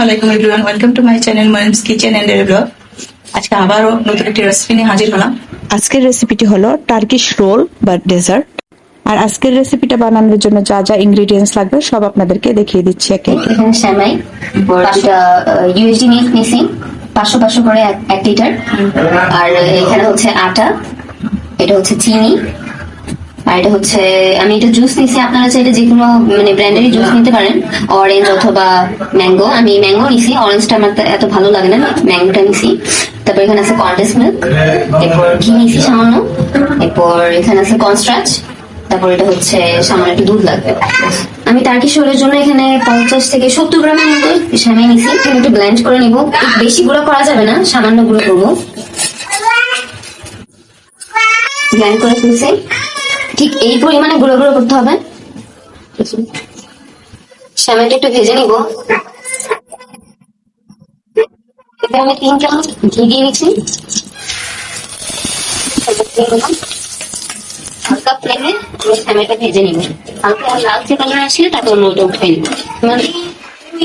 আলাইকুম everyone, welcome to my channel Maryam's kitchen and daily blog. আজকে আবারও নতুন একটি রেসিপি নিয়ে হাজির হলাম। আজকের রেসিপিটি হলো টার্কিশ রোল বা ডেজার্ট। আর আজকের রেসিপিটা বানানোর জন্য যা যা ইনগ্রেডিয়েন্টস লাগবে সব আপনাদেরকে দেখিয়ে দিচ্ছি। এখানে সেমাই, ইউএসডি মিল্ক নিছি 500 করে 1 লিটার। আর এখানে হচ্ছে আটা, এটা হচ্ছে চিনি, আর এটা হচ্ছে আমি এটা জুস নিছি। আপনারা চাইলে যে কোনো মানে ব্র্যান্ডেরই জুস নিতে পারেন, অরেঞ্জ অথবা ম্যাঙ্গো। আমি ম্যাঙ্গো নিছি, অরেঞ্জটা আমার এত ভালো লাগে না, ম্যাঙ্গোটা নিছি। তারপর এখানে আছে কনডেন্স মিল্ক, এরপর ঘি নিছি সামান্য, এরপর এখানে আছে কর্নস্টার্চ, তারপর এটা হচ্ছে সামান্য একটু দুধ লাগবে। আমি টার্কিশ রোলের জন্য এখানে 50 থেকে 70 গ্রামের মতো সেমাই নিছি। একটু ব্লেন্ড করে নিব, বেশি গুঁড়ো করা যাবে না, সামান্য গুঁড়ো করবো। ব্লেন্ড করে ফেলছি, ঠিক এই পরিমাণে গুঁড়ো গুঁড়ো করতে হবে। সেমাইটা একটু ভেজে নিব। এখানে আমি 3 চামচ ঘি দিয়ে দিচ্ছি। হালকা ফ্লেমে সেমাইটা ভেজে নিব, হালকা লালচে কালার আসলে তারপর অন্যটা উঠে নিব।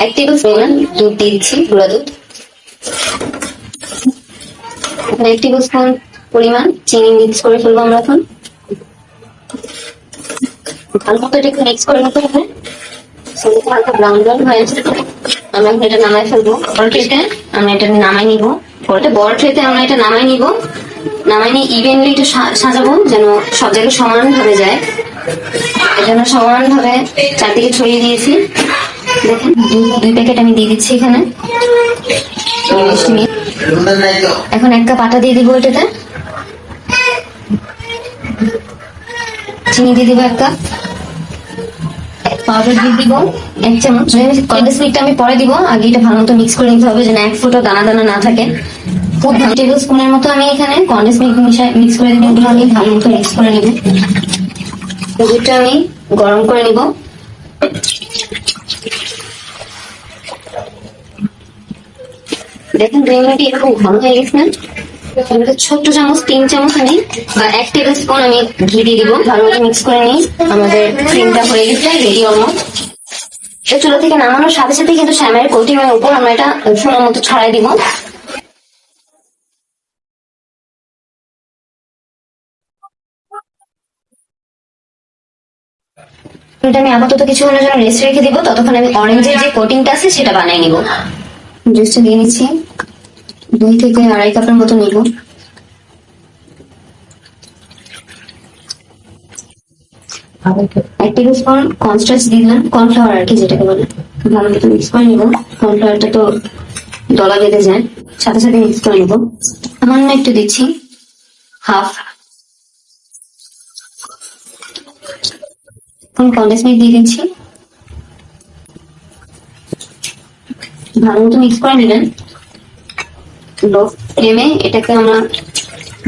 1 টেবিল স্পুন দুধ দিয়ে দিচ্ছি, গুঁড়া দুধ। এখানে 1 টেবিল স্পুন পরিমাণ চিনি মিক্স করে ফেলবো আমরা এখন। ভালো মতো এটা মিক্স করে নিতে হবে। হালকা ব্রাউন ব্রাউন হয়েছে, আমরা এখন এটা নামাই ফেলবো। বড় ট্রেতে আমরা এটা নামাই নিব। বড় ট্রেতে আমরা এটা নামাই নিব। নামাই নিয়ে ইভেনলি একটু সাজাবো, যেন সব জায়গায় সমান ভাবে যায়। এজন্য সমান ভাবে চারদিকে ছড়িয়ে দিয়েছি। দেখেন 2 প্যাকেট আমি দিয়ে দিচ্ছি এখানে। এখন 1 কাপ আটা দিয়ে দিব এটাতে। চিনি দিয়ে দিব 1 কাপ। পাউডার দিয়ে দিব 1 চামচ। কনডেন্স মিল্কটা আমি পরে দিব, আগে এটা ভালো মতো মিক্স করে নিতে হবে যেন 1 ফোঁটা দানা দানা না থাকে। 2 টেবিল স্পুনের মতো আমি এখানে কনডেন্স মিল্ক মিক্স করে দিব। আমি ভালো মতো মিক্স করে নিব। দুধটা আমি গরম করে নিব। দেখেন 2 মিনিটে এরকম ঘন হয়ে গেছে না। ছোট্ট চামচ 3 চামচ আমি বা 1 টেবিল স্পুন আমি ঘি দিয়ে দিব। ভালো মতো মিক্স করে নিই। আমাদের ক্রিমটা হয়ে গেছে, রেডি অলমোস্ট। চুলা থেকে নামানোর সাথে সাথে কিন্তু সেমাইয়ের কোটিং এর উপর আমরা এটা সুন্দর মতো ছড়াই দিব। এটা আমি আপাতত কিছুক্ষণের জন্য রেস্ট রেখে দিব, ততক্ষণ আমি অরেঞ্জের যে কোটিংটা আছে সেটা বানিয়ে নিব। জুসটা দিয়ে নিচ্ছি, 2 থেকে 2.5 কাপের মতো নিব। এক টেবিল স্পুন কর্নস্টার্চ দিলাম, কর্নফ্লাওয়ার আর কি যেটাকে বলে। ভালো মতো মিক্স করে নিব। কর্নফ্লাওয়ারটা তো দলা বেঁধে যায়, সাথে সাথে মিক্স করে নিব। সামান্য একটু দিচ্ছি, হাফ। কনডেন্স মিল্ক দিয়ে দিচ্ছি। ভালো মতো মিক্স করে নিলেন। লো ফ্লেমে এটাকে আমরা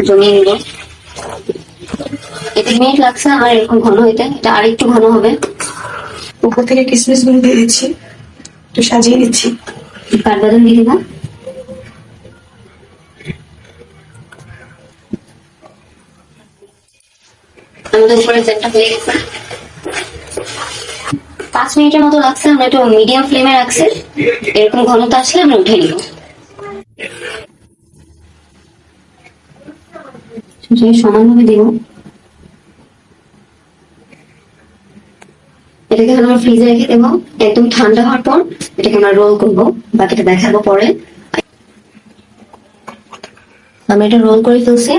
জমিয়ে নিব। 1 মিনিট লাগছে আমার এরকম ঘন হইতে, এটা আর একটু ঘন হবে। উপর থেকে কিশমিশ গুলো দিয়ে দিচ্ছি, একটু সাজিয়ে দিচ্ছি। কাঠবাদাম দিয়ে দিব। আমাদের উপরে সেটটা হয়ে গেছে। 5 মিনিটের মতো লাগছে, আমরা একটু মিডিয়াম ফ্লেমে রাখছি। এরকম ঘনতা আসলে আমরা উঠে নিব। সমানভাবে দিব। এটাকে আমরা ফ্রিজে রেখে দেবো, একদম ঠান্ডা হওয়ার পর এটাকে আমরা রোল করবো, বাকিটা দেখাবো পরে। আমি এটা রোল করে ফেলছি।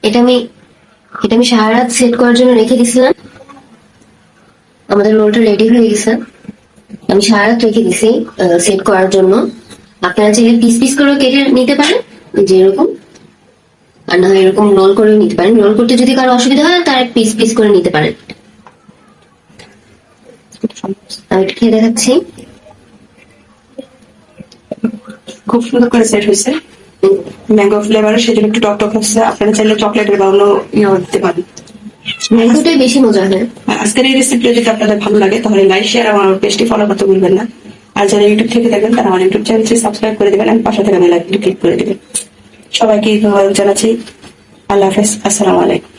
এটা আমি সারা রাত সেট করার জন্য রেখে দিছিলাম। আমাদের রোলটা রেডি হয়ে গেছে। আমি সারা রাত রেখে দিছি সেট করার জন্য। আপনারা চাইলে পিস পিস করে কেটে নিতে পারেন, যেরকম, আর না এরকম রোল করে নিতে পারেন। রোল করতে যদি কারো অসুবিধা হয় তার পিস পিস করে নিতে পারেন। আমি একটু খেয়ে দেখাচ্ছি। খুব সুন্দর করে সেট হয়েছে, ম্যাঙ্গো ফ্লেভারের, সেজন্য একটু টক টক হচ্ছে। আপনারা চাইলে চকলেটের বা অন্য দিতে পারেন। ম্যাঙ্গোটাই বেশি মজা হয়। আজকের এই রেসিপিটা যদি আপনাদের ভালো লাগে তাহলে লাইক শেয়ার আমার পেজটি ফলো করতে ভুলবেন না। আর যারা ইউটিউব থেকে দেখবেন তারা আমার ইউটিউব চ্যানেলটি সাবস্ক্রাইব করে দেবেন, আর পাশে থেকে বেল আইকনটি ক্লিক করে দেবেন। সবাইকে ধন্যবাদ জানাচ্ছি। আল্লাহ হাফেজ, আসসালামু আলাইকুম।